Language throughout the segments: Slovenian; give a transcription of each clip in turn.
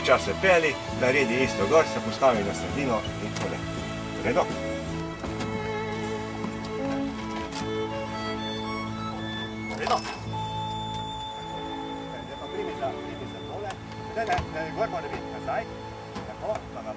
počasi se peli, naredi isto gor, se postavi na sredino in tako le. Redo? Redo? Zdaj pa primi za tole. Ne, gor mora biti nazaj. Tako, pa nam.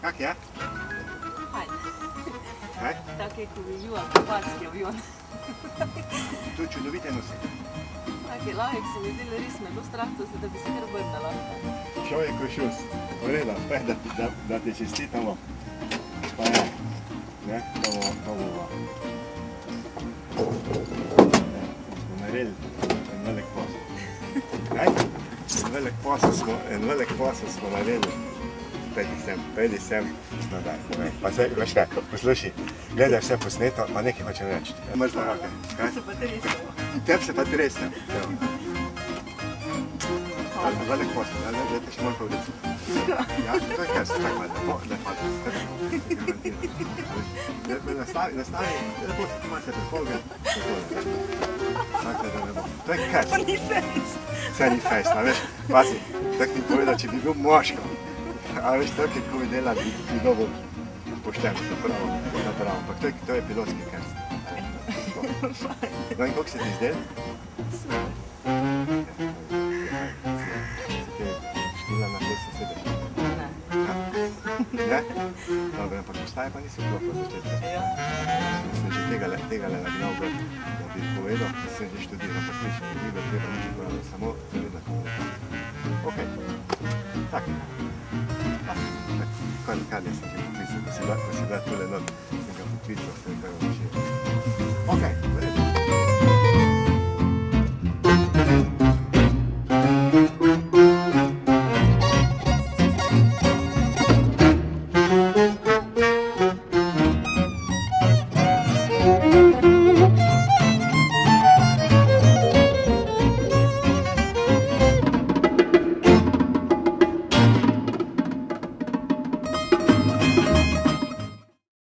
Kak je? Fajn. Kaj? Tak je kot avion, kaparski avion. To je čudovite nosi. Tak je lahek, se mi zdi, da res me je dosti strah, da bi se kar obrnila. Človek je šus. V redu, pa da ti čestitamo. Pa je, ne, to bo. Smo naredili en velik posel. Kaj? En velik posel smo naredili. Pejdi sem. No daj, pa se, veš kaj, posluši, gledaj vse posneto, pa nekaj hočem reči. Mrzne roke. To se pa tresemo. Tebi se pa tresem. Velik posel, da te še malo povrici. Ja, to je kaj, tako malo, da hvala. Nastavi, da bo se malo prepolga. Tako da ne bo. To je kaj. Pa ni fejst. Vse ni fejst, a veš, pazi, tako ti povedal, če bi bil moško. A veš, to, ko mi dela, bi dobil pošteno, napravo, ampak to je pilotski krst. No in koliko se ti zdel? Super. Si te štila na desno sedeš? Ne. Ne? Dobro, ampak postaje pa nisi bilo po začetku. Ja. Sem že tegale nagnal gor, da bi povedal, da sem že študiral, ampak nič ni bilo treba nič povedati, samo zavedla komunikacija. Ok, tak. Kar ne sem ti poklical, ko si bila tole not, sem ga poklical, sem ga še. Ok.